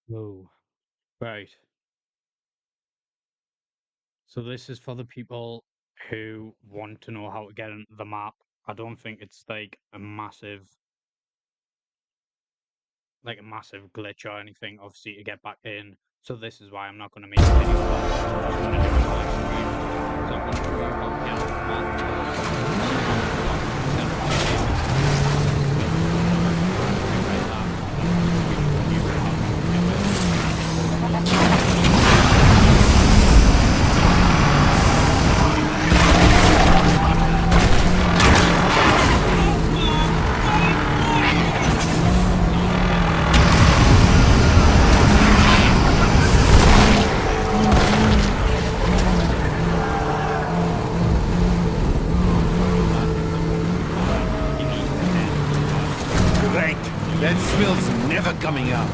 Oh, right. So this is for the people who want to know how to get into the map. I don't think it's like a massive glitch or anything, obviously, to get back in. So this is why I'm not going to make a video about it. I'm just going to do a live stream. So I'm going to show you how to get on the map. Great. That smell's never coming out.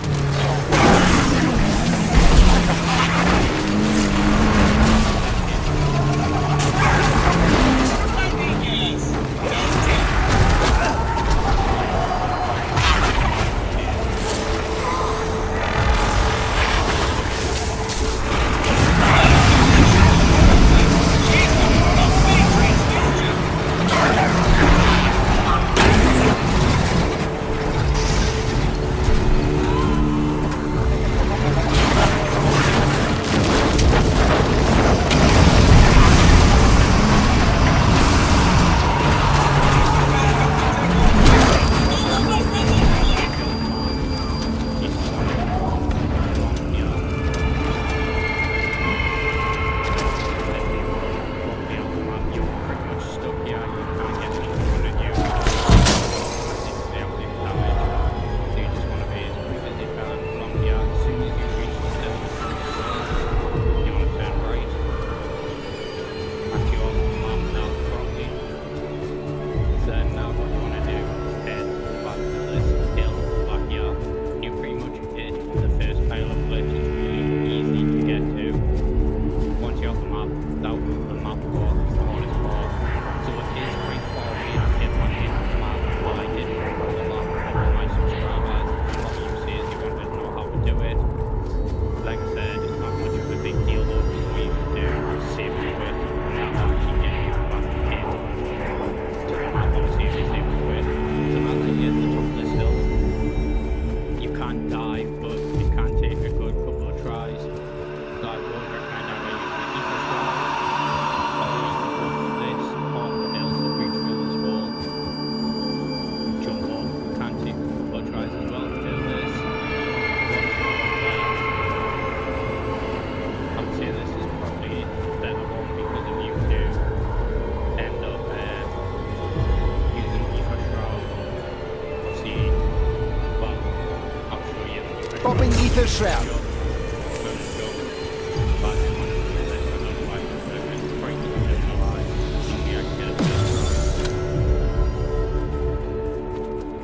Popping ether shroud.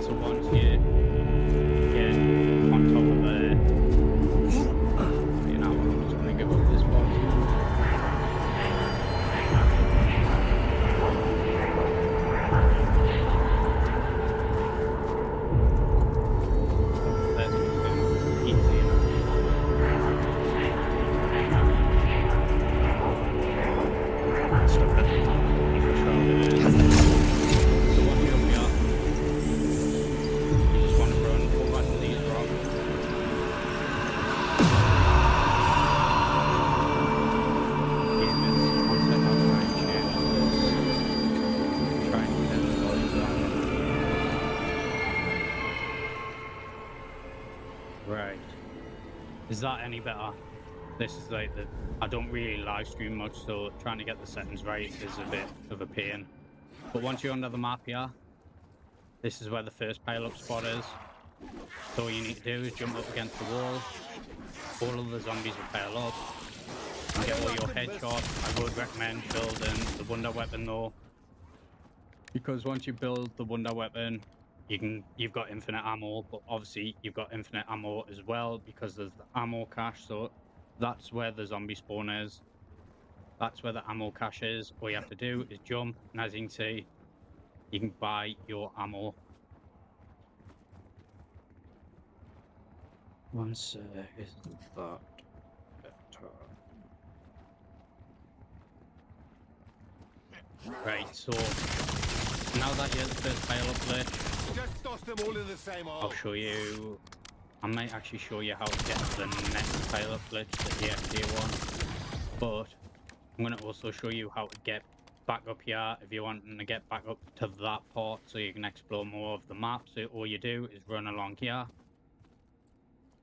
So once you get on top of there, you know, I'm just going to give up this box. That's easy enough. Stuff at the top, if you're shrouded in. So once you're up here, you just want to run over to these rocks. Game is one step out of range here. Try and turn the volume down. Right. Is that any better? This is like I don't really live stream much, so trying to get the settings right is a bit of a pain. But once you're under the map here, this is where the first pileup spot is. So all you need to do is jump up against the wall. All of the zombies will pile up. And get all your headshots. I would recommend building the wonder weapon though, because once you build the wonder weapon, you've got infinite ammo, but obviously you've got infinite ammo as well because there's the ammo cache. So that's where the zombie spawn is. That's where the ammo cache is. All you have to do is jump, and as you can see, you can buy your ammo. One sec, isn't that better? Right, so now that you're at the first pileup glitch, Just toss them all in the same hole. I'll show you. I might actually show you how to get to the next pileup glitch, the EFD one. But I'm going to also show you how to get back up here if you're wanting to get back up to that part so you can explore more of the map. So all you do is run along here,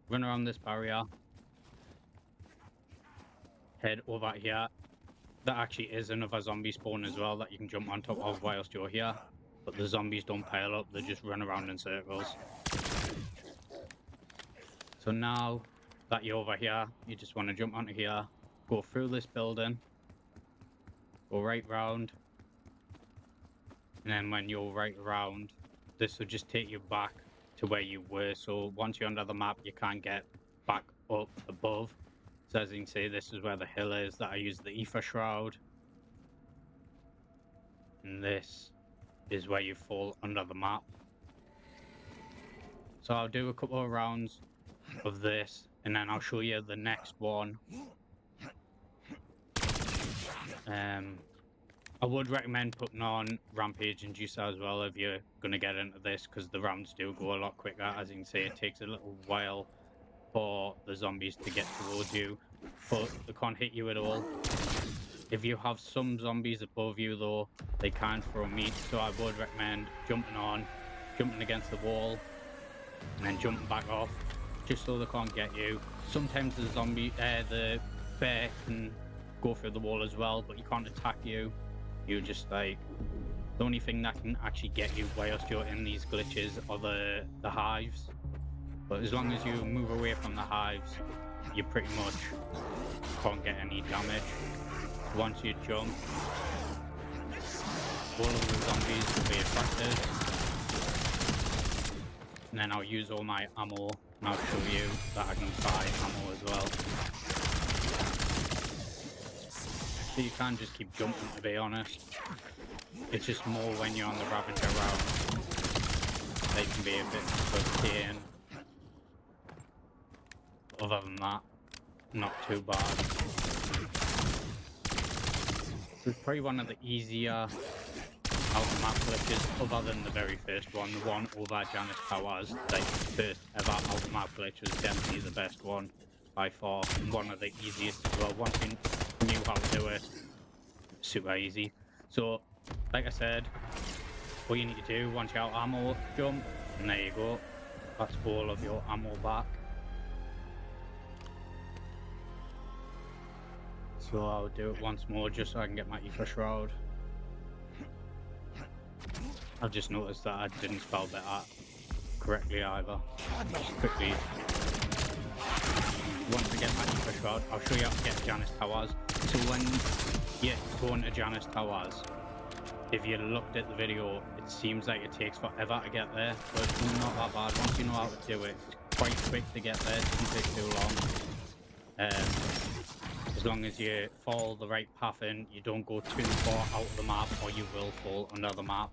run around this barrier, head over here. That actually is another zombie spawn as well that you can jump on top of whilst you're here. But the zombies don't pile up, they just run around in circles. So now that you're over here, you just want to jump onto here, go through this building, go right round, and then when you're right around, this will just take you back to where you were. So once you're under the map, you can't get back up above. So as you can see, this is where the hill is that I use the ether shroud. And this is where you fall under the map. So I'll do a couple of rounds of this, and then I'll show you the next one. I would recommend putting on Rampage and Juice as well if you're going to get into this, because the rounds do go a lot quicker. As you can see, it takes a little while for the zombies to get towards you, but they can't hit you at all. If you have some zombies above you though, they can throw meat, so I would recommend jumping on, jumping against the wall, and then jumping back off, just so they can't get you. Sometimes the bear can go through the wall as well, but you can't attack you. You just like, the only thing that can actually get you whilst you're in these glitches are the hives. But as long as you move away from the hives, you pretty much can't get any damage. Once you jump, all of the zombies will be attracted. And then I'll use all my ammo, and I'll show you that I can buy ammo as well. So you can just keep jumping, to be honest. It's just more when you're on the Ravager round. They can be a bit of a pain. Other than that, not too bad. It's probably one of the easier out-of-map glitches, other than the very first one. The one over Janus Towers, like the first ever out-of-map glitch, was definitely the best one by far, and one of the easiest as well. Once you knew how to do it, super easy. So, like I said, all you need to do once you're out of ammo, jump, and there you go. That's all of your ammo back. So I'll do it once more just so I can get my ether shroud. I've just noticed that I didn't spell that out correctly either. Just quickly, once I get my ether shroud, I'll show you how to get Janus Towers. So when you go into Janus Towers, if you looked at the video, it seems like it takes forever to get there, but it's not that bad. Once you know how to do it, it's quite quick to get there, it doesn't take too long. As long as you follow the right path in, you don't go too far out of the map, or you will fall under the map.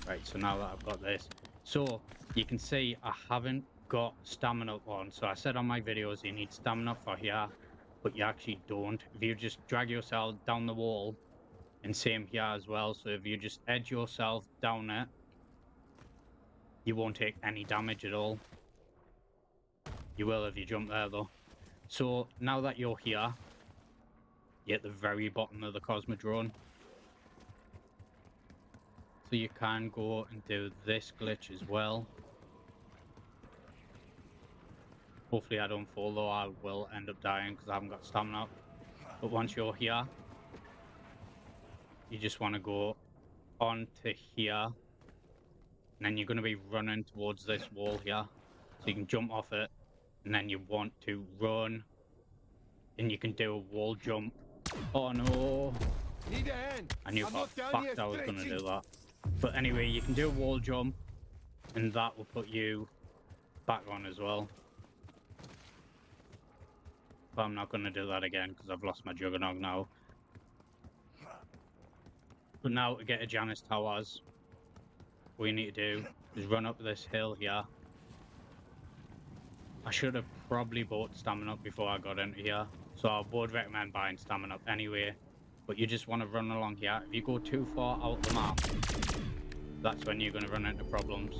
Right, so now that I've got this, so you can see I haven't got stamina on. So I said on my videos you need stamina for here, but you actually don't. If you just drag yourself down the wall, and same here as well, so if you just edge yourself down it, you won't take any damage at all. You will if you jump there though. So now that you're here, you're at the very bottom of the Cosmodrome. So you can go and do this glitch as well. Hopefully I don't fall though, I will end up dying because I haven't got stamina. But once you're here, you just want to go on to here. And then you're going to be running towards this wall here. So you can jump off it. And then you want to run. And you can do a wall jump. Oh no! Need a hand. I knew for a fact I was going to stretching. do that. But anyway, you can do a wall jump. And that will put you back on as well. But I'm not going to do that again because I've lost my Juggernaut now. But now to get to Janus Towers, all you need to do is run up this hill here. I should have probably bought stamina up before I got into here. So I would recommend buying stamina up anyway. But you just want to run along here. If you go too far out the map, that's when you're going to run into problems.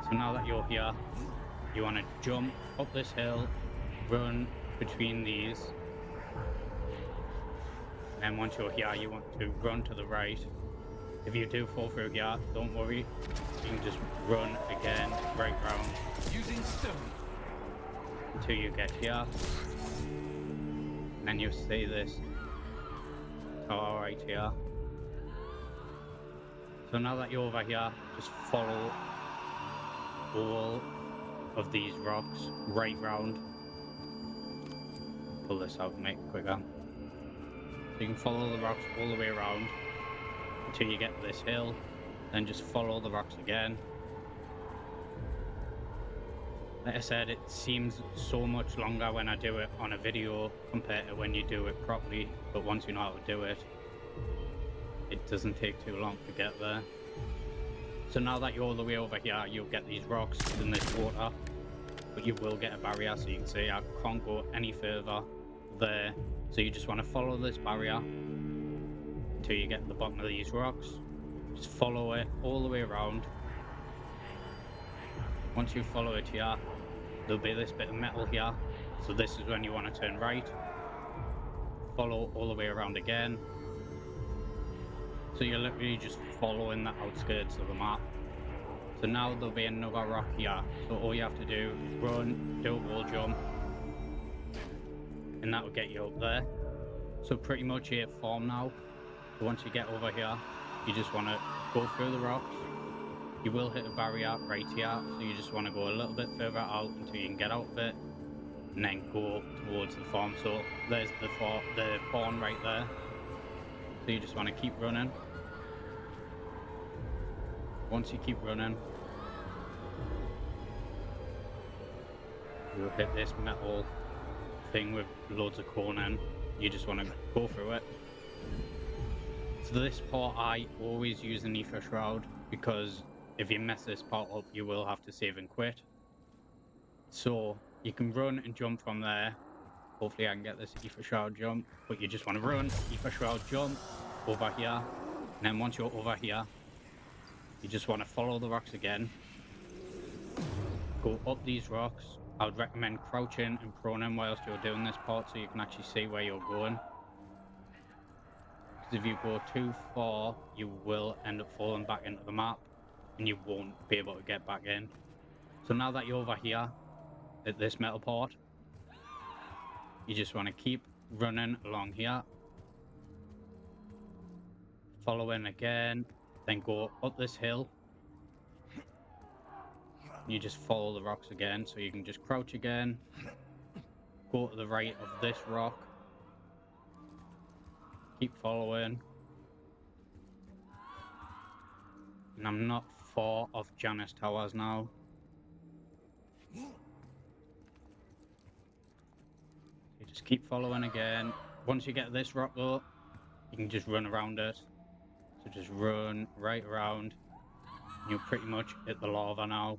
So now that you're here, you want to jump up this hill, run between these. And then once you're here, you want to run to the right. If you do fall through here, don't worry. You can just run again, right round. Using stone. Until you get here. And then you see this tower right here. So now that you're over here, just follow all of these rocks right round. Pull this out and make it quicker. So you can follow the rocks all the way around until you get to this hill, then just follow the rocks again. Like I said, it seems so much longer when I do it on a video compared to when you do it properly, but once you know how to do it, it doesn't take too long to get there. So now that you're all the way over here, you'll get these rocks in this water, but you will get a barrier. So you can see I can't go any further there. So you just want to follow this barrier until you get to the bottom of these rocks. Just follow it all the way around. Once you follow it here, there'll be this bit of metal here. So this is when you want to turn right. Follow all the way around again. So you're literally just following the outskirts of the map. So now there'll be another rock here. So all you have to do is run, do a wall jump, and that will get you up there. So pretty much here at farm now. So once you get over here, you just want to go through the rocks. You will hit a barrier right here, so you just want to go a little bit further out until you can get out of it, and then go towards the farm. So there's the barn right there. So you just want to keep running. Once you keep running, you'll hit this metal thing with loads of corn in. You just want to go through it. So this part I always use an ether shroud, because if you mess this part up, you will have to save and quit. So you can run and jump from there. Hopefully I can get this ether shroud jump, but you just want to run, ether shroud jump over here, and then once you're over here, you just want to follow the rocks again. Go up these rocks. I would recommend crouching and proning whilst you're doing this part so you can actually see where you're going. Because if you go too far, you will end up falling back into the map and you won't be able to get back in. So now that you're over here at this metal part, you just want to keep running along here. Following again, then go up this hill. You just follow the rocks again, so you can just crouch again, go to the right of this rock, keep following, and I'm not far off Janus towers now. You just keep following again. Once you get this rock though, you can just run around it. So just run right around. You're pretty much at the lava now.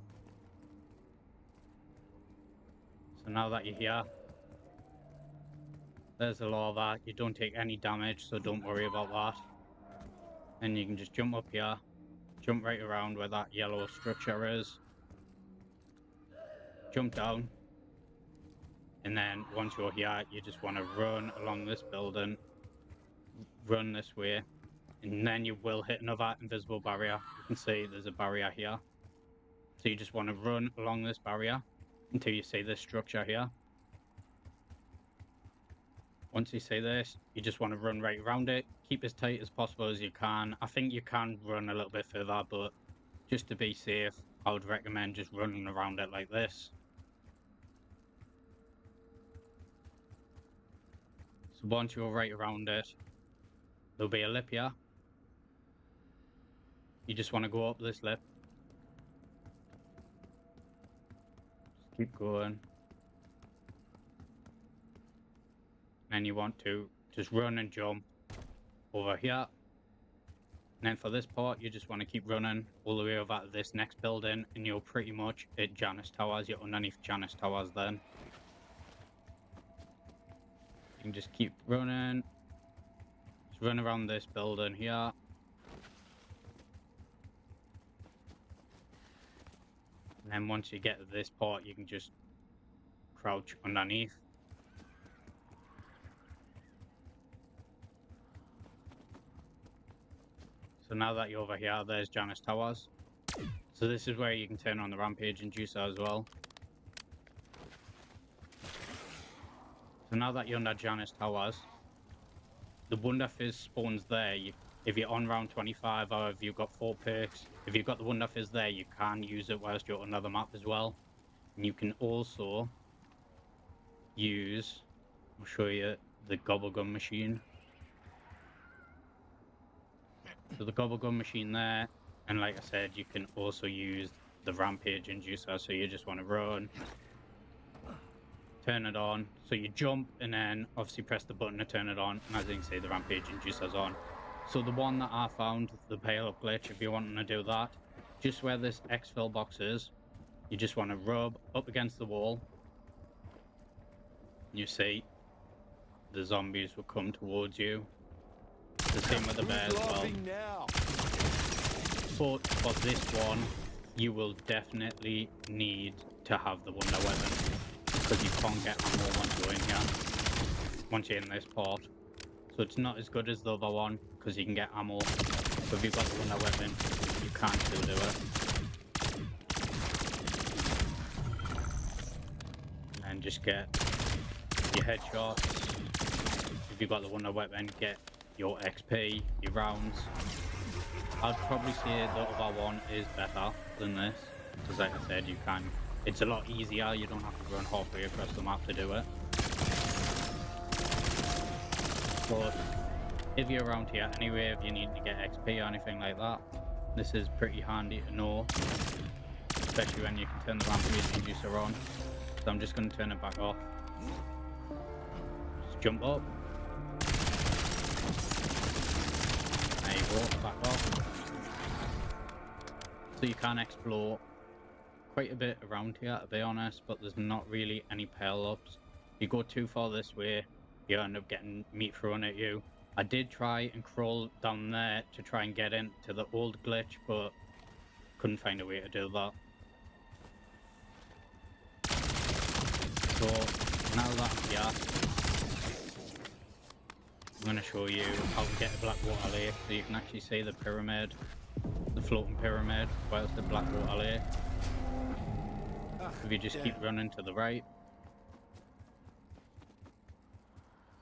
So now that you're here, there's the lava. You don't take any damage, so don't worry about that. Then you can just jump up here, jump right around where that yellow structure is, jump down, and then once you're here, you just want to run along this building, run this way, and then you will hit another invisible barrier. You can see there's a barrier here. So you just want to run along this barrier until you see this structure here. Once you see this, you just want to run right around it. Keep as tight as possible as you can. I think you can run a little bit further, but just to be safe, I would recommend just running around it like this. So once you're right around it, there'll be a lip here. You just want to go up this lip. Just keep going. And you want to just run and jump over here. And then for this part, you just want to keep running all the way over to this next building, and you're pretty much at Janus Towers. You're underneath Janus Towers then. You can just keep running. Just run around this building here. And then once you get to this part, you can just crouch underneath. So now that you're over here, there's Janus Towers. So this is where you can turn on the rampage inducer as well. So now that you're under Janus Towers, the Wonder Fizz spawns there. If you're on round 25 or if you've got 4 perks, if you've got the Wonder Fizz there, you can use it whilst you're on another map as well. And you can also use, I'll show you, the Gobble gun machine. So the Gobble gun machine there, and like I said, you can also use the rampage inducer. So you just want to run, turn it on. So you jump and then obviously press the button to turn it on, and as you can see, the rampage inducer's on. So the one that I found, the pileup glitch, if you're wanting to do that, just where this exfil box is, you just want to rub up against the wall. You see the zombies will come towards you. The same with the bear as well. But for this one, you will definitely need to have the wonder weapon, because you can't get ammo once you're in here, once you're in this part. So it's not as good as the other one, because you can get ammo. But if you've got the wonder weapon, you can still do it. And just get your headshots. If you've got the wonder weapon, get your XP, your rounds. I'd probably say the other one is better than this, because like I said, it's a lot easier. You don't have to run halfway across the map to do it. But if you're around here anyway, if you need to get XP or anything like that, this is pretty handy to know, especially when you can turn the rampage inducer on. So I'm just going to turn it back off. Just jump up. There you go, back off. So you can explore quite a bit around here, to be honest, but there's not really any pileups. You go too far this way, you end up getting meat thrown at you. I did try and crawl down there to try and get into the old glitch, but couldn't find a way to do that. So now that I'm here, I'm going to show you how to get to Blackwater Lake, so you can actually see the pyramid, the floating pyramid, whilst the Blackwater Lake. If you just keep running to the right,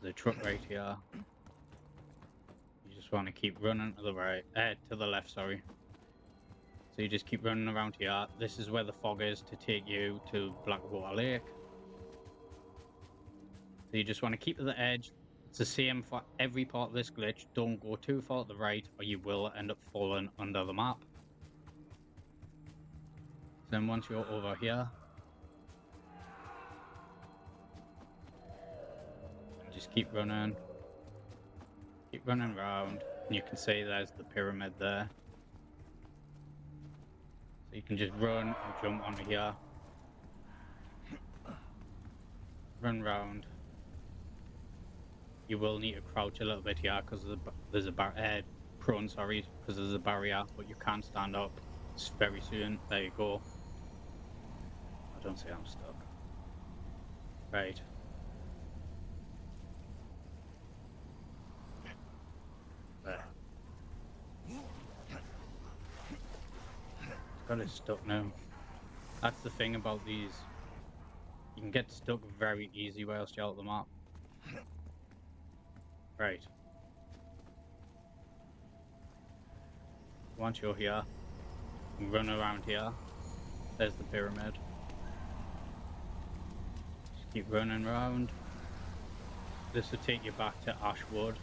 there's a truck right here. You just want to keep running to the right, to the left, sorry. So you just keep running around here. This is where the fog is to take you to Blackwater Lake. So you just want to keep to the edge. It's the same for every part of this glitch. Don't go too far to the right or you will end up falling under the map. Then once you're over here, just keep running around, and you can see there's the pyramid there. So you can just run and jump onto here, run round. You will need to crouch a little bit here because there's a prone, sorry, because there's a barrier, but you can stand up very soon. There you go. I don't see I'm stuck. Right. There. Got it stuck now. That's the thing about these. You can get stuck very easy whilst you're out the map. Right. Once you're here, you can run around here. There's the pyramid. Just keep running around. This will take you back to Ashwood.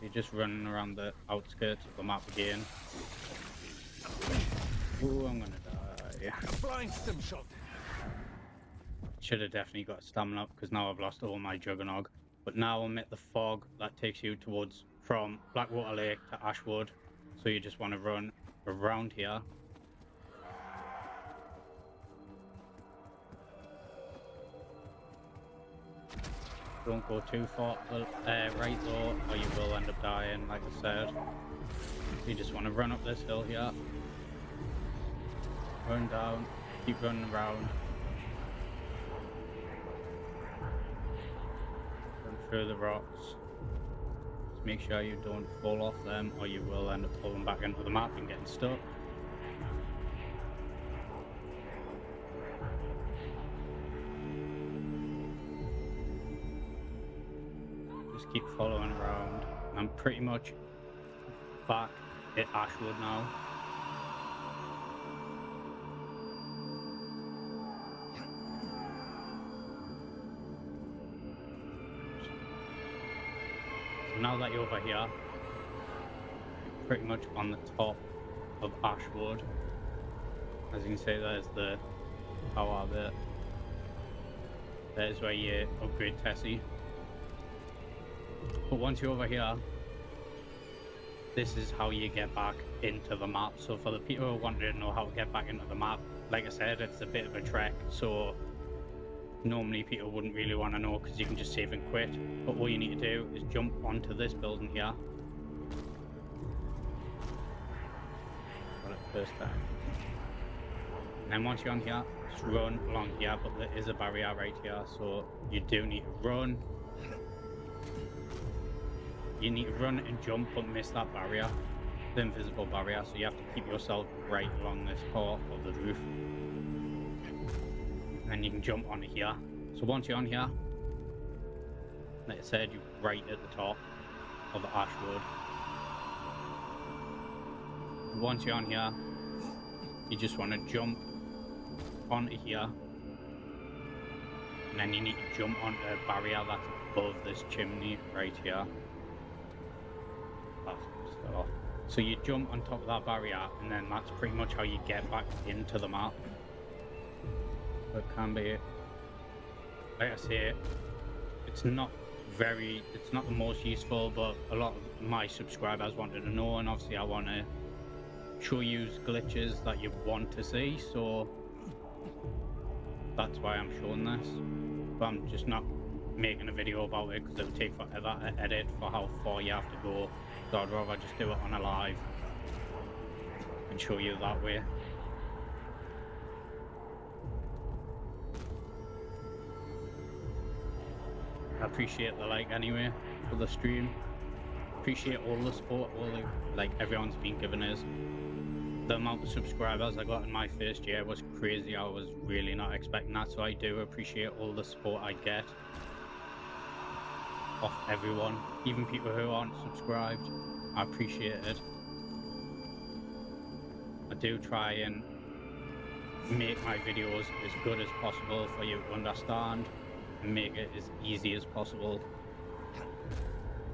You're just running around the outskirts of the map again. Ooh, I'm gonna die. A blind stem shot. Should have definitely got stamina up because now I've lost all my juggernog. But now I'm at the fog that takes you towards from Blackwater Lake to Ashwood. So you just want to run around here. Don't go too far to the right though, or you will end up dying, like I said. You just want to run up this hill here. Run down, keep running around. Run through the rocks. Just make sure you don't fall off them, or you will end up falling back into the map and getting stuck. Just keep following around. I'm pretty much back at Ashwood now. So now that you're over here, you're pretty much on the top of Ashwood. As you can see, there's the power bit. There's where you upgrade Tessie. But once you're over here, this is how you get back into the map. So for the people who want to know how to get back into the map, like I said, it's a bit of a trek. So normally people wouldn't really want to know because you can just save and quit. But all you need to do is jump onto this building here. Got it first time. And then once you're on here, just run along here. But there is a barrier right here, so you do need to run. You need to run and jump but miss that barrier, the invisible barrier, so you have to keep yourself right along this part of the roof. And then you can jump onto here. So once you're on here, like I said, you're right at the top of the Ashwood. Once you're on here, you just want to jump onto here. And then you need to jump onto a barrier that's above this chimney right here. So you jump on top of that barrier, and then that's pretty much how you get back into the map. It can be, like I say, it's not the most useful, but a lot of my subscribers wanted to know, and obviously I want to show you glitches that you want to see, so that's why I'm showing this. But I'm just not making a video about it because it would take forever to edit for how far you have to go. So I'd rather just do it on a live and show you that way. I appreciate the like anyway for the stream. Appreciate all the support, everyone's been giving us. The amount of subscribers I got in my first year was crazy. I was really not expecting that, so I do appreciate all the support I get off everyone, even people who aren't subscribed. I appreciate it. I do try and make my videos as good as possible for you to understand and make it as easy as possible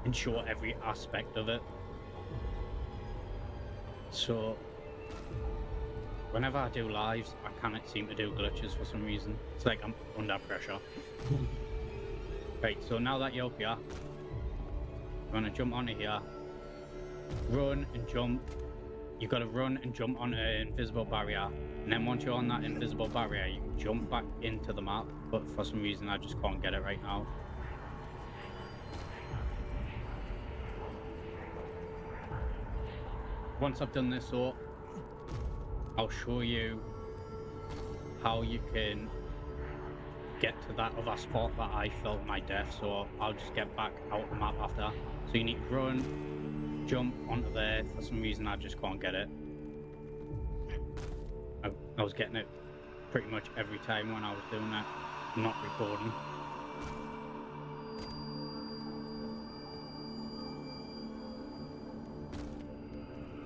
and show every aspect of it. So whenever I do lives, I cannot seem to do glitches for some reason. It's like I'm under pressure. Right, so now that you're up here, you're gonna jump onto here, run and jump. You've got to run and jump on an invisible barrier, and then once you're on that invisible barrier, you can jump back into the map, but for some reason I just can't get it right now. Once I've done this, so I'll show you how you can get to that other spot that I felt my death, so I'll just get back out the map after. So you need to run, jump onto there. For some reason I just can't get it. I was getting it pretty much every time when I was doing that, not recording.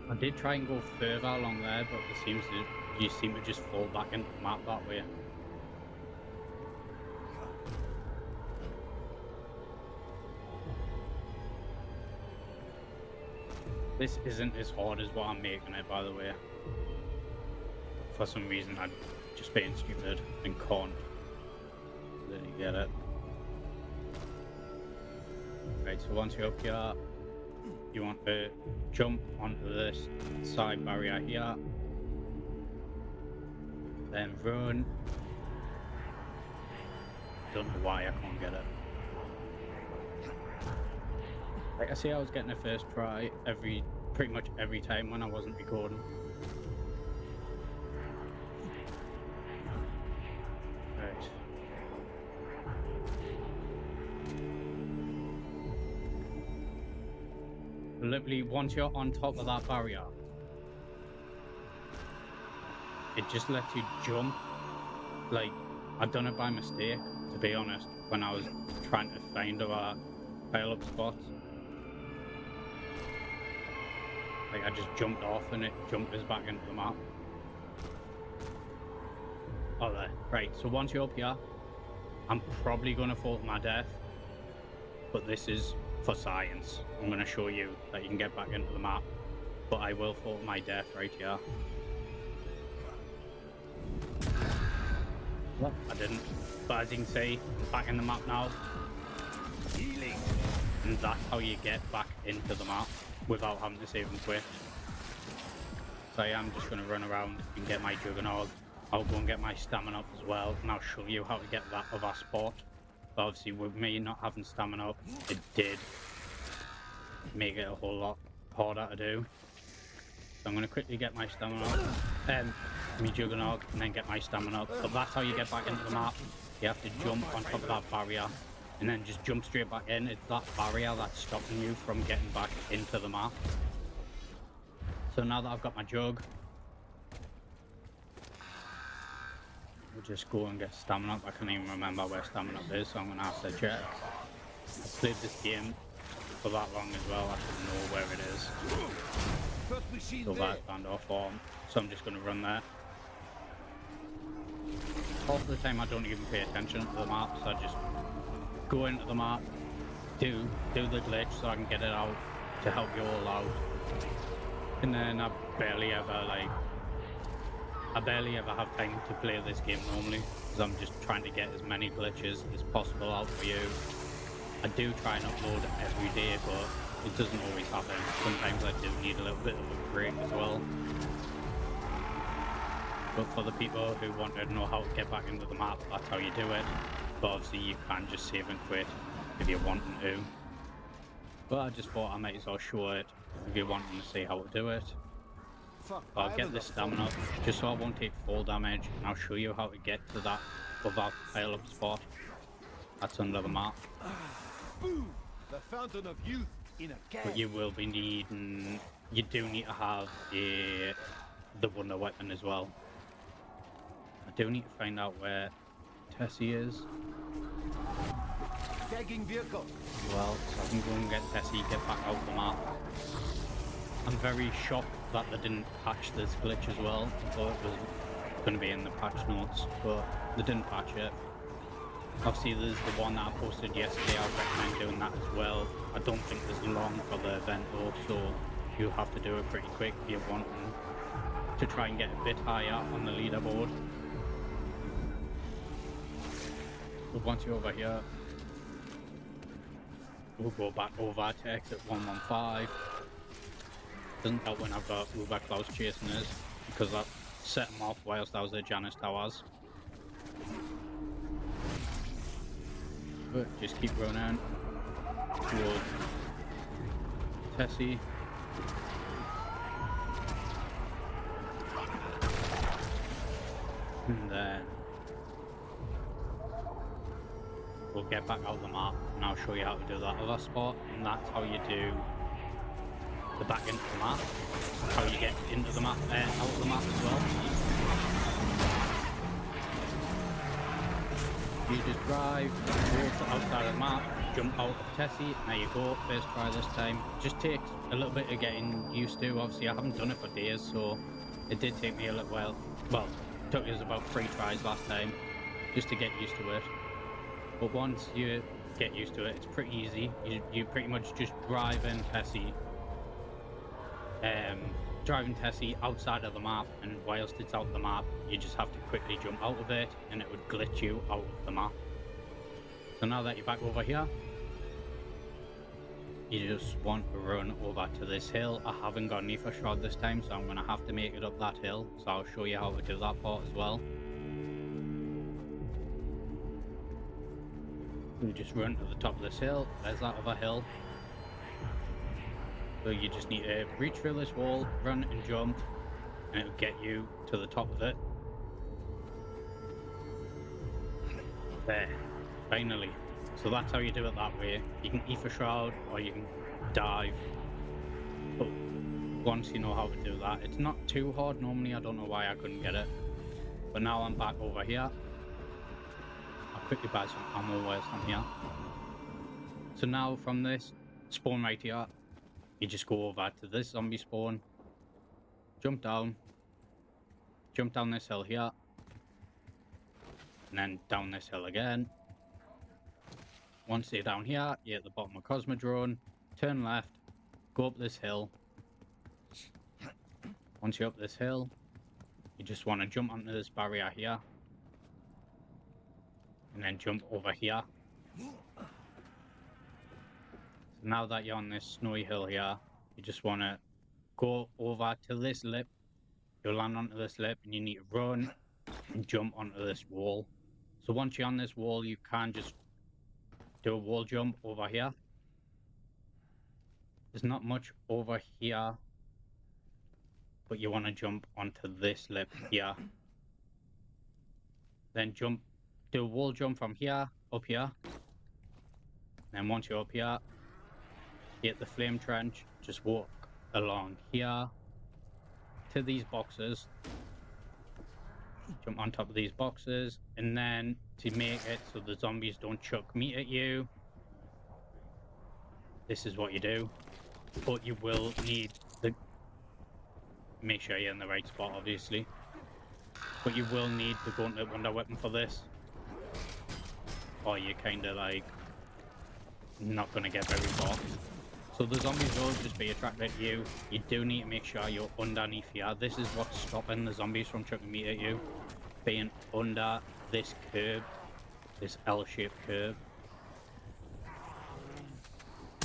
I did try and go further along there, but you seem to just fall back into the map that way. This isn't as hard as what I'm making it, by the way. For some reason, I'm just being stupid and can't really get it. Right, so once you're up here, you want to jump onto this side barrier here, then run. Don't know why I can't get it. Like I say, I was getting a first try pretty much every time when I wasn't recording. Right. Literally, once you're on top of that barrier, it just lets you jump. Like, I've done it by mistake, to be honest, when I was trying to find a pileup spots. Like, I just jumped off and it jumped us back into the map. Oh, there. Right, so once you're up here, I'm probably going to fall to my death, but this is for science. I'm going to show you that you can get back into the map, but I will fall to my death right here. Well, I didn't, but as you can see, I'm back in the map now. Healing. And that's how you get back into the map without having to save and quit. So yeah, I'm just going to run around and get my juggernaut. I'll go and get my stamina up as well, and I'll show you how to get that other spot. But obviously with me not having stamina up, it did make it a whole lot harder to do. So I'm going to quickly get my stamina up, my juggernaut, and then get my stamina up. But that's how you get back into the map. You have to jump on top of that barrier, and then just jump straight back in. It's that barrier that's stopping you from getting back into the map. So now that I've got my jug, we'll just go and get stamina up. I can't even remember where stamina up is, so I'm going to have to check. I've played this game for that long as well, I should know where it is. So that's standoff form, so I'm just going to run there. Half the time I don't even pay attention to the map, so I just go into the map, do the glitch so I can get it out to help you all out. And then I barely ever have time to play this game normally, because I'm just trying to get as many glitches as possible out for you. I do try and upload every day, but it doesn't always happen. Sometimes I do need a little bit of a break as well. But for the people who want to know how to get back into the map, that's how you do it. But obviously you can just save and quit if you're wanting to. But I just thought I might as well show it if you're wanting to see how to do it. I'll get this stamina up just so I won't take fall damage, and I'll show you how to get to that other pileup spot that's under the map. The fountain of youth in a can. But you will be needing, you do need to have the wonder weapon as well. I do need to find out where Tessie is. Tagging vehicle. Well, so I can go and get Tessie, get back out the map. I'm very shocked that they didn't patch this glitch as well. I thought it was going to be in the patch notes, but they didn't patch it. Obviously there's the one that I posted yesterday, I would recommend doing that as well. I don't think there's long for the event though, so you'll have to do it pretty quick if you're wanting to try and get a bit higher on the leaderboard. But once you're over here, we'll go back over to exit 115. Doesn't help when I've got Uber Klaus chasing us, because that set him off whilst I was at Janus Towers. But just keep running towards Tessie. And then we'll get back out the map and I'll show you how to do that other spot, and that's how you do the back into the map, how you get into the map, out of the map as well. You just drive towards the outside of the map, jump out of Tessie, and there you go, first try this time. Just takes a little bit of getting used to. Obviously I haven't done it for days, so it did take me a little while. Well, it took us about 3 tries last time, just to get used to it. But once you get used to it, it's pretty easy. You pretty much just drive in Tessie, driving Tessie outside of the map, and whilst it's out of the map, you just have to quickly jump out of it and it would glitch you out of the map. So now that you're back over here, you just want to run over to this hill. I haven't got an ether shroud this time, so I'm going to have to make it up that hill. So I'll show you how to do that part as well. You just run to the top of this hill. There's that other hill. So you just need to reach through this wall, run and jump, and it'll get you to the top of it. There, finally. So that's how you do it that way. You can ether shroud or you can dive. But once you know how to do that, it's not too hard. Normally I don't know why I couldn't get it. But now I'm back over here. I'll quickly buy some ammo whilst I'm here. So now from this spawn right here, you just go over to this zombie spawn, jump down this hill here, and then down this hill again. Once you're down here, you're at the bottom of Cosmodrome, turn left, go up this hill. Once you're up this hill, you just want to jump onto this barrier here, and then jump over here. So now that you're on this snowy hill here, you just want to go over to this lip. You'll land onto this lip, and you need to run and jump onto this wall. So once you're on this wall, you can just do a wall jump over here. There's not much over here, but you want to jump onto this lip here. Then jump, do a wall jump from here, up here. Then once you're up here, hit the flame trench, just walk along here to these boxes. Jump on top of these boxes, and then to make it so the zombies don't chuck meat at you, this is what you do. But you will need the, make sure you're in the right spot obviously, but you will need the gauntlet wonder weapon for this, or you're kind of like not going to get very far. So the zombies will just be attracted to you. You do need to make sure you're underneath here. This is what's stopping the zombies from chucking meat at you. Being under this curb, this L-shaped curb.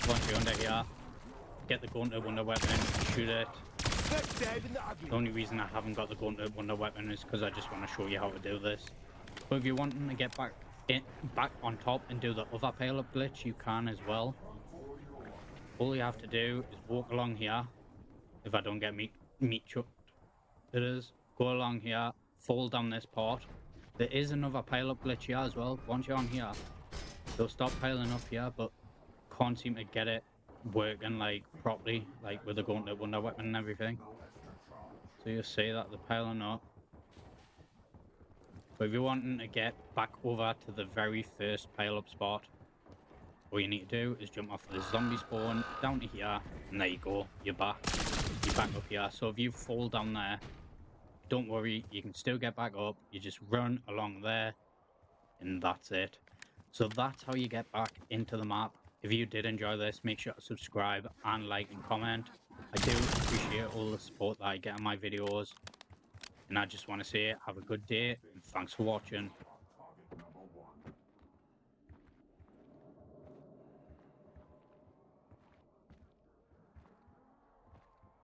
Once you're under here, get the gauntlet wonder weapon, shoot it. The only reason I haven't got the gauntlet wonder weapon is because I just want to show you how to do this. But if you're wanting to get back on top and do the other pileup glitch, you can as well. All you have to do is walk along here. If I don't get meat chucked, it is. Go along here, fall down this part. There is another pileup glitch here as well. Once you're on here, they'll stop piling up here, but can't seem to get it working like properly, like with the gauntlet wonder weapon and everything. So you'll see that they're piling up. But if you're wanting to get back over to the very first pileup spot, all you need to do is jump off the zombie spawn down to here, and there you go, you're back. You're back up here. So if you fall down there, don't worry, you can still get back up. You just run along there, and that's it. So that's how you get back into the map. If you did enjoy this, make sure to subscribe and like and comment. I do appreciate all the support that I get on my videos. And I just want to say have a good day, and thanks for watching.